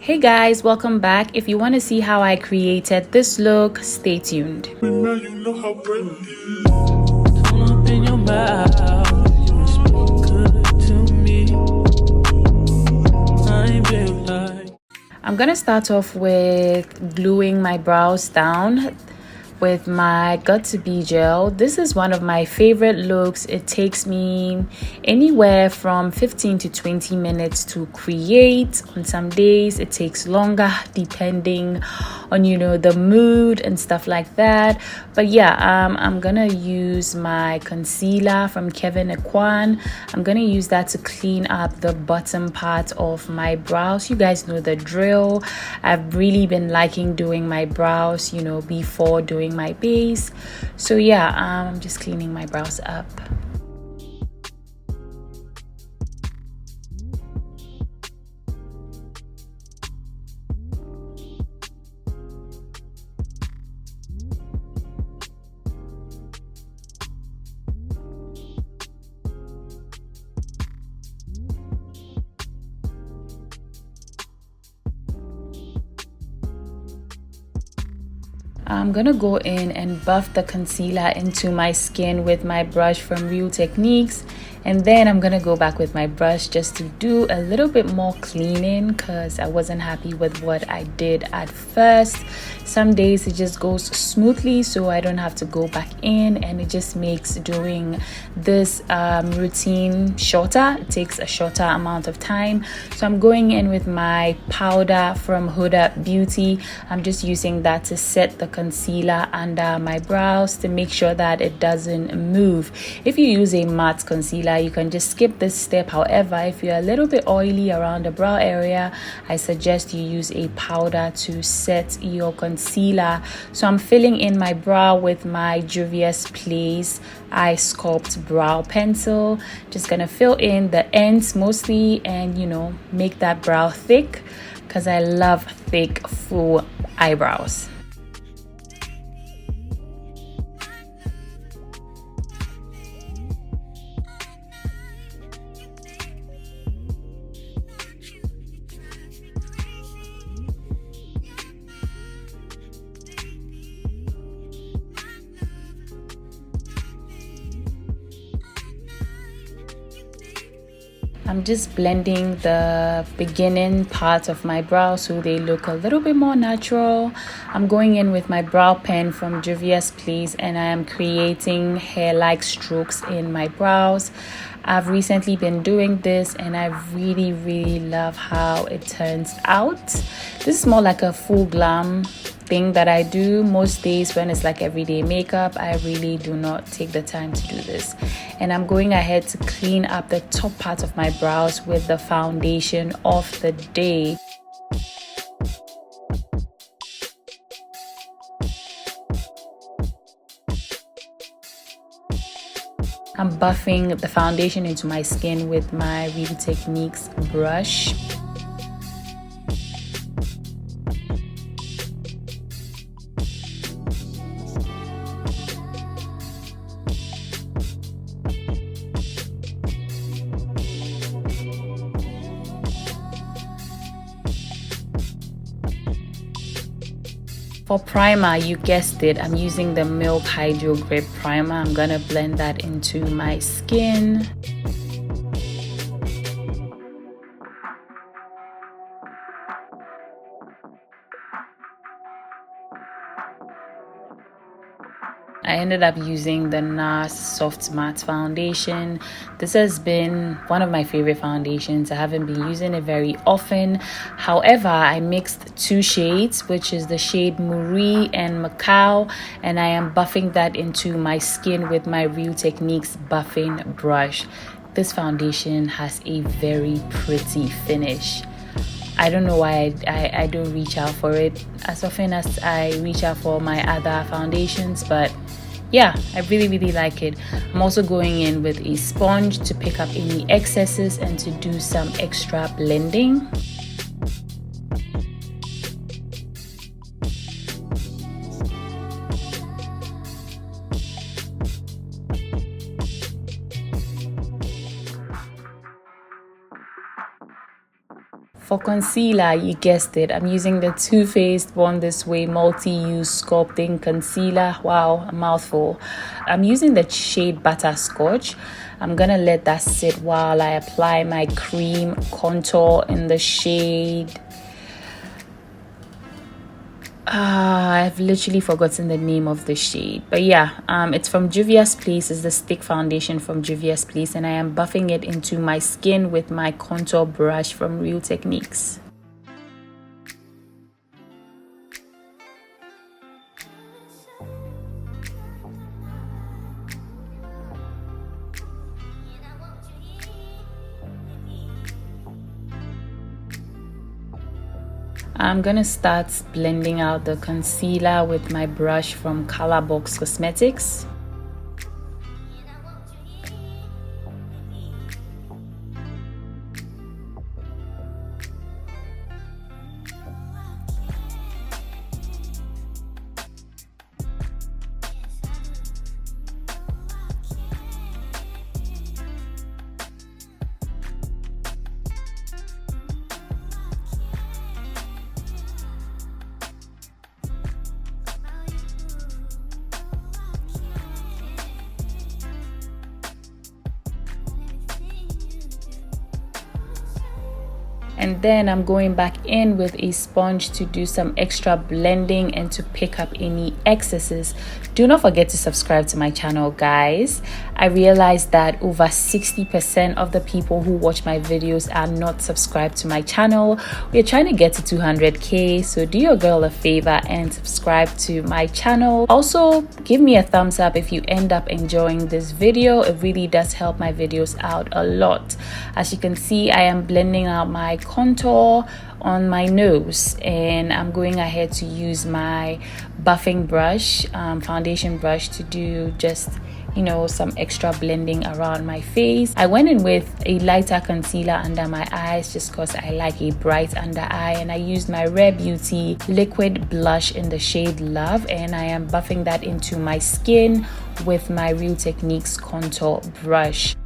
Hey guys, welcome back. If you want to see how I created this look, stay tuned. I'm gonna start off with gluing my brows down with my Got to Be gel. This is one of my favorite looks. It takes me anywhere from 15 to 20 minutes to create. On some days it takes longer depending on the mood and stuff like that. But yeah, I'm gonna use my concealer from Kevin Aquan. I'm gonna use that to clean up the bottom part of my brows. You guys know the drill. I've really been liking doing my brows before doing my base. So yeah, I'm just cleaning my brows up. I'm gonna go in and buff the concealer into my skin with my brush from Real Techniques, and then I'm gonna go back with my brush just to do a little bit more cleaning because I wasn't happy with what I did at first. Some days it just goes smoothly, so I don't have to go back in, and it just makes doing this routine shorter. It takes a shorter amount of time. So I'm going in with my powder from Huda Beauty. I'm just using that to set the concealer under my brows to make sure that it doesn't move. If you use a matte concealer, you can just skip this step. However, if you're a little bit oily around the brow area, I suggest you use a powder to set your concealer. So I'm filling in my brow with my Juvia's Place Eye Sculpt Brow Pencil. Just gonna fill in the ends mostly and make that brow thick because I love thick full eyebrows. I'm just blending the beginning part of my brow so they look a little bit more natural. I'm going in with my brow pen from Juvia's Place and I am creating hair-like strokes in my brows. I've recently been doing this and I really love how it turns out. This is more like a full glam thing that I do most days. When it's like everyday makeup, I really do not take the time to do this. And I'm going ahead to clean up the top part of my brows with the foundation of the day. I'm buffing the foundation into my skin with my Real Techniques brush. For primer, you guessed it, I'm using the Milk Hydro Grip Primer. I'm gonna blend that into my skin. I ended up using the NARS Soft Matte Foundation. This has been one of my favorite foundations. I haven't been using it very often. However, I mixed two shades, which is the shade Marie and Macau, and I am buffing that into my skin with my Real Techniques buffing brush. This foundation has a very pretty finish. I don't know why I don't reach out for it as often as I reach out for my other foundations, but yeah, I really like it. I'm also going in with a sponge to pick up any excesses and to do some extra blending. For concealer, you guessed it, I'm using the Too Faced Born This Way multi-use sculpting concealer. Wow, a mouthful. I'm using the shade Butterscotch. I'm gonna let that sit while I apply my cream contour in the shade. I've literally forgotten the name of the shade, but yeah, it's from Juvia's Place. It's the stick foundation from Juvia's Place, and I am buffing it into my skin with my contour brush from Real Techniques. I'm gonna start blending out the concealer with my brush from Colorbox Cosmetics. And then I'm going back in with a sponge to do some extra blending and to pick up any excesses. Do not forget to subscribe to my channel, guys. I realized that over 60% of the people who watch my videos are not subscribed to my channel. We're trying to get to 200k, so do your girl a favor and subscribe to my channel. Also, give me a thumbs up if you end up enjoying this video. It really does help my videos out a lot. As you can see, I am blending out my contour on my nose, and I'm going ahead to use my buffing brush, foundation brush, to do just, you know, some extra blending around my face. I went in with a lighter concealer under my eyes just because I like a bright under eye, and I used my Rare Beauty liquid blush in the shade Love, and I am buffing that into my skin with my Real Techniques contour brush.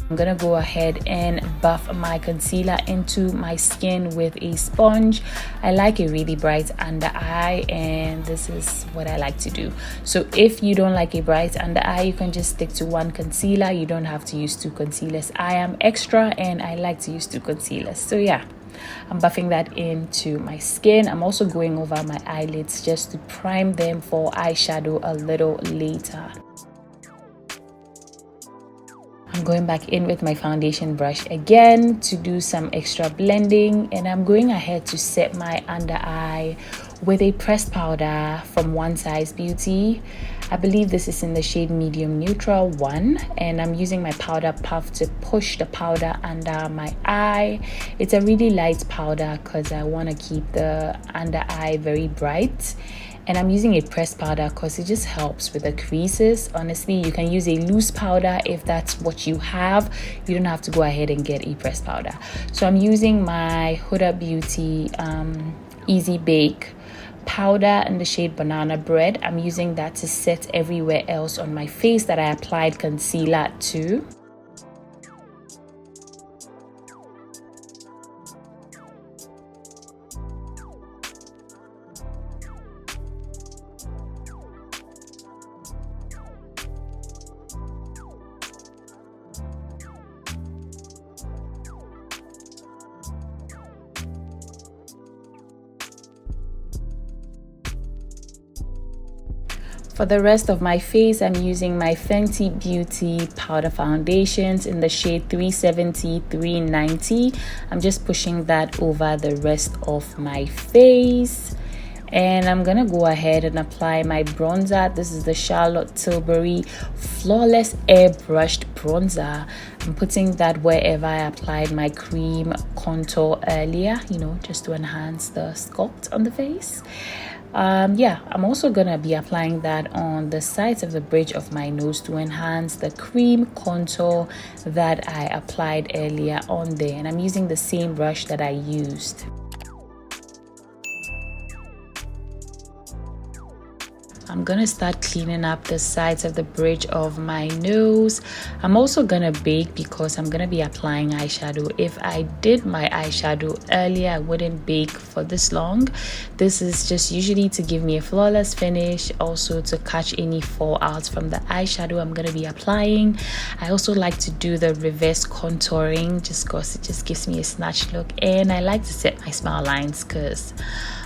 I'm gonna go ahead and buff my concealer into my skin with a sponge. I like a really bright under eye, and this is what I like to do. So if you don't like a bright under eye, you can just stick to one concealer. You don't have to use two concealers. I am extra and I like to use two concealers. So yeah, I'm buffing that into my skin. I'm also going over my eyelids just to prime them for eyeshadow a little later. I'm going back in with my foundation brush again to do some extra blending, and I'm going ahead to set my under eye with a pressed powder from One Size Beauty. I believe this is in the shade Medium Neutral 1, and I'm using my powder puff to push the powder under my eye. It's a really light powder because I want to keep the under eye very bright. And I'm using a pressed powder because it just helps with the creases. Honestly, you can use a loose powder if that's what you have. You don't have to go ahead and get a pressed powder. So I'm using my Huda Beauty Easy Bake powder in the shade Banana Bread. I'm using that to set everywhere else on my face that I applied concealer to. For the rest of my face, I'm using my Fenty Beauty powder foundations in the shade 370, 390. I'm just pushing that over the rest of my face. And I'm gonna go ahead and apply my bronzer. This is the Charlotte Tilbury Flawless Airbrushed Bronzer. I'm putting that wherever I applied my cream contour earlier, you know, just to enhance the sculpt on the face. Yeah, I'm also gonna be applying that on the sides of the bridge of my nose to enhance the cream contour that I applied earlier on there, and I'm using the same brush that I used. I'm gonna start cleaning up the sides of the bridge of my nose. I'm also gonna bake because I'm gonna be applying eyeshadow. If I did my eyeshadow earlier, I wouldn't bake for this long. This is just usually to give me a flawless finish, also to catch any fallouts from the eyeshadow I'm gonna be applying. I also like to do the reverse contouring just because it just gives me a snatch look, and I like to set my smile lines because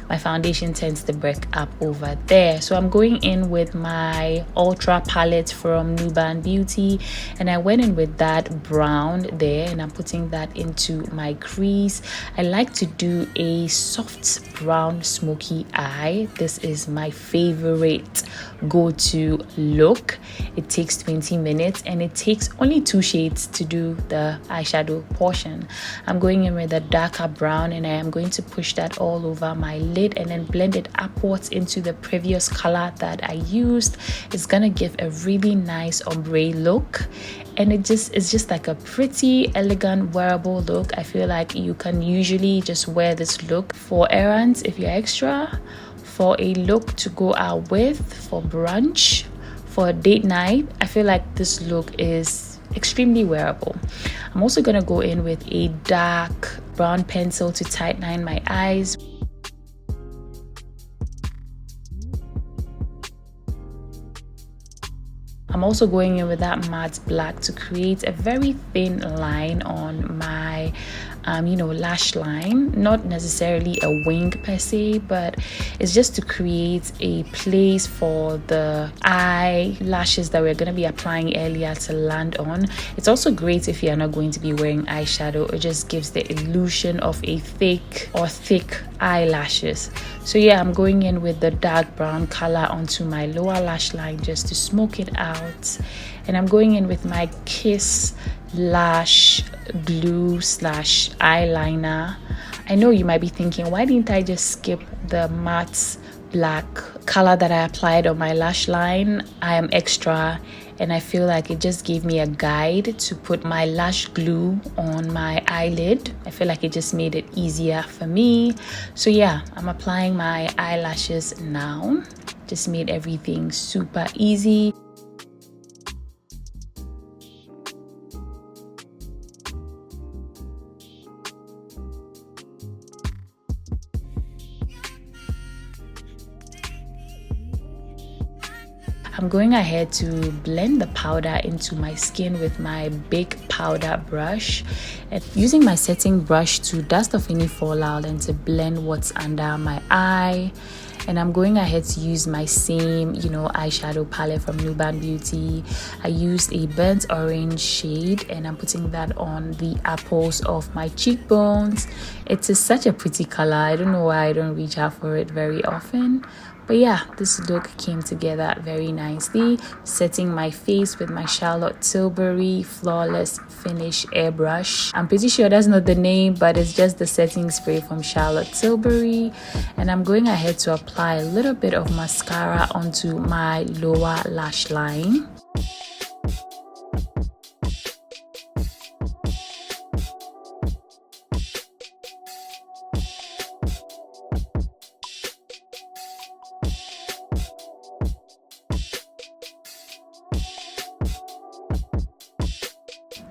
my foundation tends to break up over there. So I'm going in with my Ultra palette from Nuban Beauty, and I went in with that brown there, and I'm putting that into my crease. I like to do a soft brown smoky eye. This is my favorite go-to look. It takes 20 minutes and it takes only 2 shades to do the eyeshadow portion. I'm going in with a darker brown, and I am going to push that all over my lid and then blend it upwards into the previous color that I used. It's gonna give a really nice ombre look, and it's just like a pretty elegant wearable look. I feel like you can usually just wear this look for errands if you're extra, for a look to go out with, for brunch, for a date night. I feel like this look is extremely wearable. I'm also gonna go in with a dark brown pencil to tighten line my eyes. I'm also going in with that matte black to create a very thin line on my lash line. Not necessarily a wing per se, but it's just to create a place for the eyelashes that we're going to be applying earlier to land on. It's also great if you're not going to be wearing eyeshadow. It just gives the illusion of a thick eyelashes. So yeah, I'm going in with the dark brown color onto my lower lash line just to smoke it out, and I'm going in with my Kiss lash glue / eyeliner. I know you might be thinking, why didn't I just skip the matte black color that I applied on my lash line? I am extra, and I feel like it just gave me a guide to put my lash glue on my eyelid. I feel like it just made it easier for me. So yeah, I'm applying my eyelashes now. Just made everything super easy. I'm going ahead to blend the powder into my skin with my big powder brush, and using my setting brush to dust off any fallout and to blend what's under my eye. And I'm going ahead to use my same eyeshadow palette from Nuban Beauty. I used a burnt orange shade, and I'm putting that on the apples of my cheekbones. It is such a pretty color. I don't know why I don't reach out for it very often. But yeah, this look came together very nicely. Setting my face with my Charlotte Tilbury Flawless Finish airbrush. I'm pretty sure that's not the name, but it's just the setting spray from Charlotte Tilbury. And I'm going ahead to apply a little bit of mascara onto my lower lash line.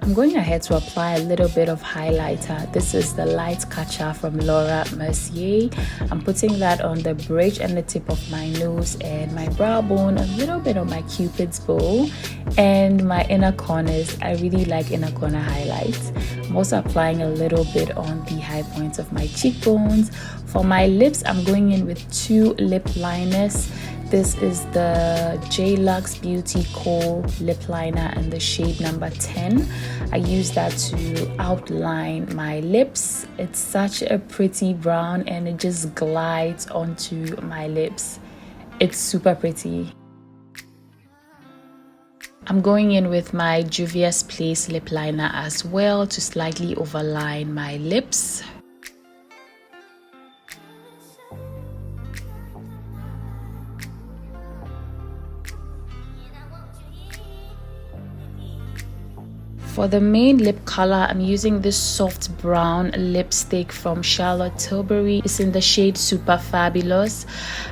I'm going ahead to apply a little bit of highlighter. This is the Light Catcher from Laura Mercier. I'm putting that on the bridge and the tip of my nose and my brow bone, a little bit on my cupid's bow and my inner corners. I really like inner corner highlights. I'm also applying a little bit on the high points of my cheekbones. For my lips, I'm going in with 2 lip liners. This is the Locs Beauty Kohl lip liner in the shade number 10. I use that to outline my lips. It's such a pretty brown and it just glides onto my lips. It's super pretty. I'm going in with my Juvia's Place lip liner as well to slightly overline my lips. For the main lip color, I'm using this soft brown lipstick from Charlotte Tilbury. It's in the shade Super Fabulous.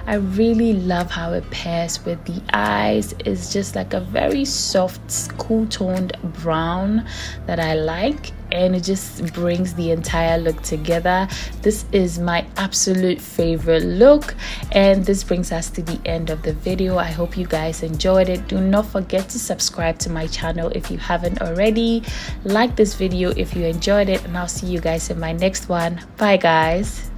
I really love how it pairs with the eyes. It's just like a very soft, cool toned brown that I like, and it just brings the entire look together. This is my absolute favorite look, and this brings us to the end of the video. I hope you guys enjoyed it. Do not forget to subscribe to my channel if you haven't already. Like this video if you enjoyed it, and I'll see you guys in my next one. Bye guys.